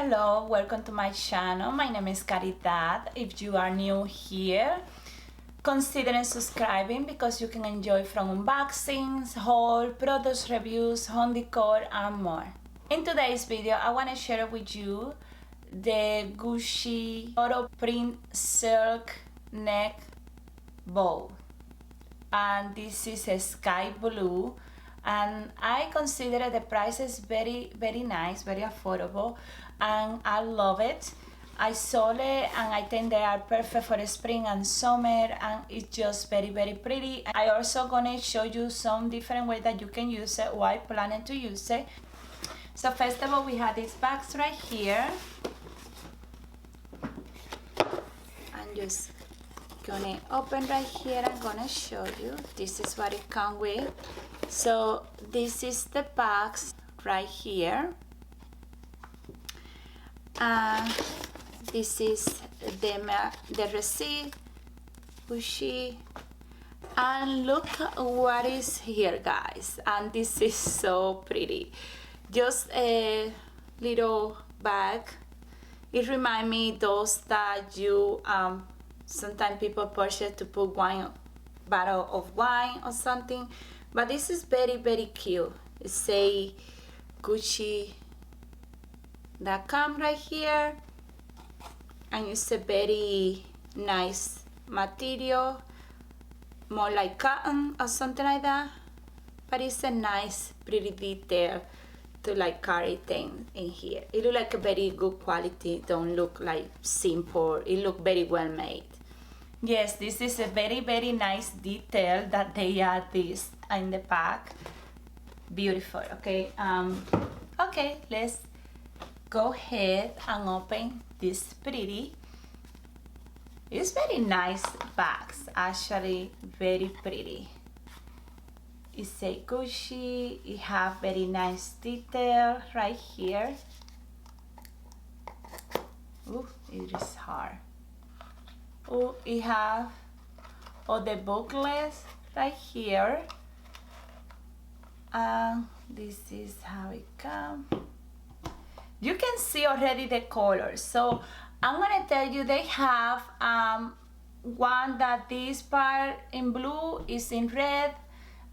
hello, welcome to my channel. My name is Cari Salgado. If you are new here, consider subscribing because you can enjoy from unboxings, haul, product reviews, home decor and more. In today's video, I want to share with you the Gucci photo print silk neck bow, and this is a sky blue, and I consider the prices very nice, very affordable, and I love it. I saw it and I think they are perfect for spring and summer, and it's just very pretty. I also gonna show you some different ways that you can use it or I planning to use it. So first of all, we have this box right here, and just gonna open right here. I'm gonna show you. This is what it comes with. So this is the box right here, and this is the receipt, Gucci, and look what is here, guys. And this is so pretty. Just a little bag. It reminds me those that you sometimes people purchase to put bottle of wine or something, but this is very cute. It say Gucci.com right here, and it's a very nice material, more like cotton or something like that, but it's a nice pretty detail to like carry things in here. It look like a very good quality, don't look like simple, it look very well made. Yes, this is a very nice detail that they add this in the pack. Beautiful. Okay, okay, let's go ahead and open this pretty. It's very nice box, actually very pretty. It's a Gucci. It have very nice detail right here. Ooh, it is hard. Oh, it have the booklets right here, and this is how it comes. You can see already the colors, so I'm gonna tell you they have one that this part in blue is in red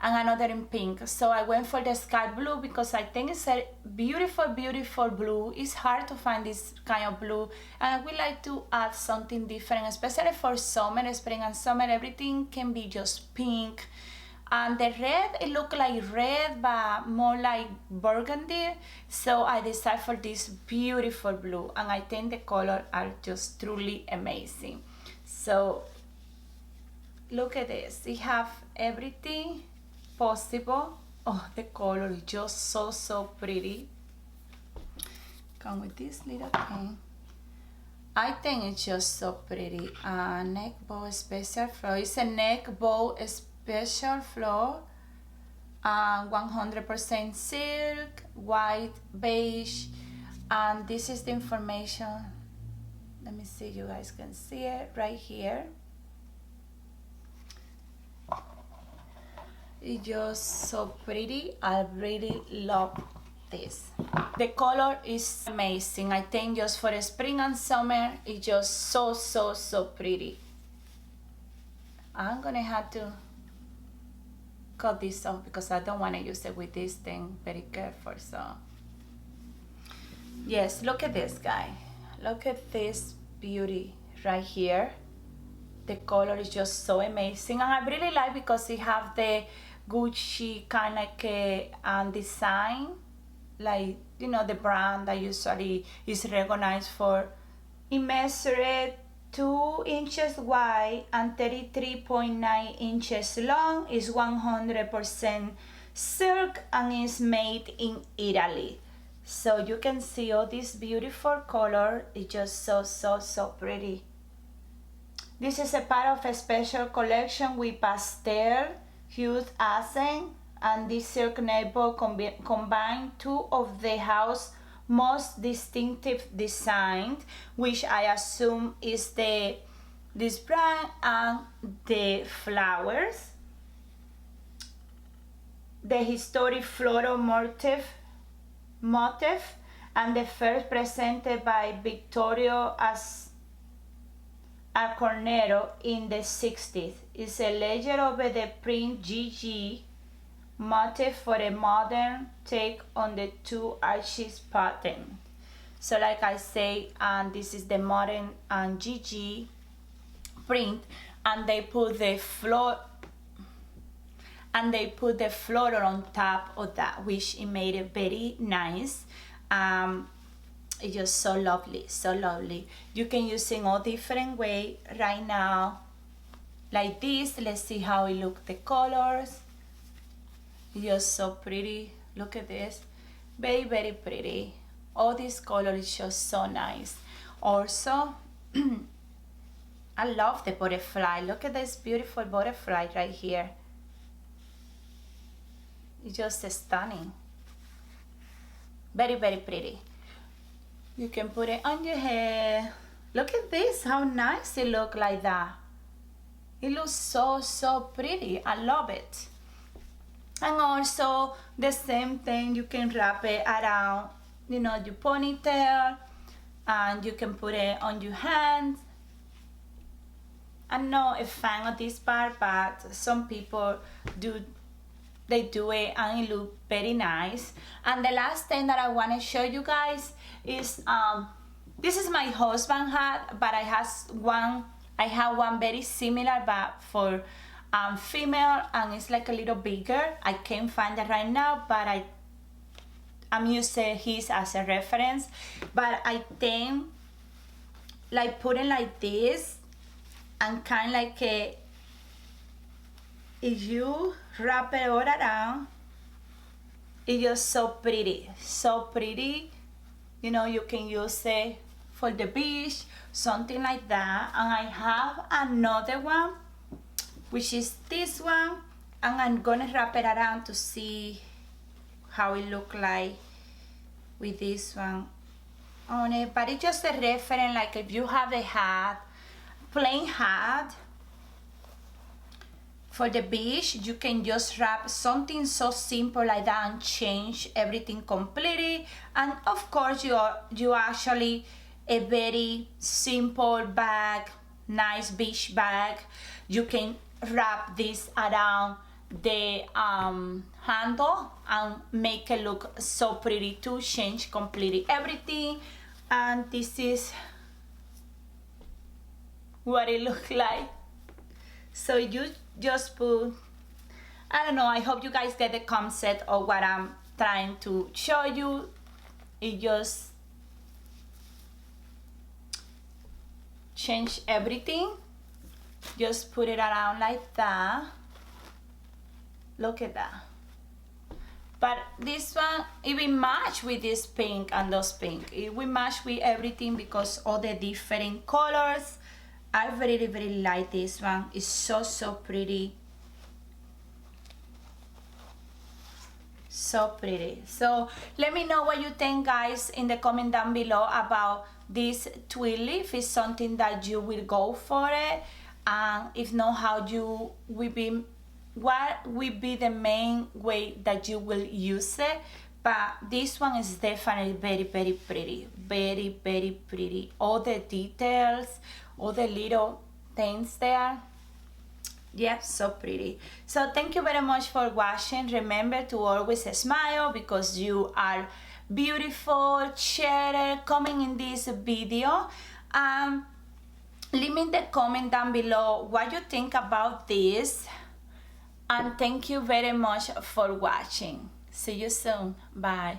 and another in pink. So I went for the sky blue because I think it's a beautiful blue. It's hard to find this kind of blue, and I would like to add something different, especially for summer, spring and summer. Everything can be just pink, and the red, it look like red but more like burgundy, so I decided for this beautiful blue, and I think the colors are just truly amazing. So look at this, it have everything possible. Oh, the color is just so pretty. Come with this little thing. I think it's just so pretty. Neck bow special floor. It's a neck bow special floor. 100% silk, white, beige, and this is the information. Let me see, you guys can see it right here. It's just so pretty. I really love this. The color is amazing. I think just for spring and summer, it's just so pretty. I'm gonna have to cut this off because I don't want to use it with this thing. Very careful. So yes, look at this guy. Look at this beauty right here. The color is just so amazing, and I really like because it have the Gucci kind of like design, like, you know, the brand that usually is recognized for. It measured 2 inches wide and 33.9 inches long. Is 100% silk and is made in Italy. So you can see all this beautiful color. It's just so pretty. This is a part of a special collection with pastel hued accent, and this silk neck bow combine two of the house's most distinctive designs, which I assume is this brand and the flowers, the historic floral motif, and the first presented by Victorio as a Cornero in the 60s. It's a ledger over the print GG motif for a modern take on the two arches pattern. So like I say, this is the modern and GG print, and they put the floral on top of that, which it made it very nice. It's just so lovely, so lovely. You can use it in all different way right now, like this. Let's see how it look, the colors. It's just so pretty. Look at this, very, very pretty. All this color is just so nice. Also, I love the butterfly. Look at this beautiful butterfly right here. It's just stunning. Very, very pretty. You can put it on your hair. Look at this, how nice it looks like that. It looks so, so pretty. I love it. And also the same thing, you can wrap it around, you know, your ponytail, and you can put it on your hands. I'm not a fan of this part, but some people do it and it looks very nice. And the last thing that I want to show you guys is this is my husband hat, but I have one very similar but for female, and it's like a little bigger. I can't find it right now, but I'm using his as a reference. But I think like putting like this and kind of like if you wrap it all around, it's just so pretty, so pretty. You know, you can use it for the beach, something like that. And I have another one, which is this one, and I'm gonna wrap it around to see how it look like with this one on it. But it's just a reference, like if you have a hat, plain hat for the beach, you can just wrap something so simple like that and change everything completely. And of course you actually a very simple bag, nice beach bag. You can wrap this around the handle and make it look so pretty to change completely everything. And this is what it looks like. So you just put, I don't know, I hope you guys get the concept of what I'm trying to show you. It just change everything. Just put it around like that. Look at that. But this one, it will match with this pink and those pink. It will match with everything because all the different colors. I really, really like this one. It's so, so pretty. So pretty. So let me know what you think, guys, in the comment down below about this twill. If it's something that you will go for it, and if not, how you will be, what will be the main way that you will use it. But this one is definitely very, very pretty. Very, very pretty. All the details, all the little things there. Yeah, so pretty. So thank you very much for watching. Remember to always smile because you are beautiful. Share it, comment in this video. Leave me in the comment down below what you think about this. And thank you very much for watching. See you soon. Bye.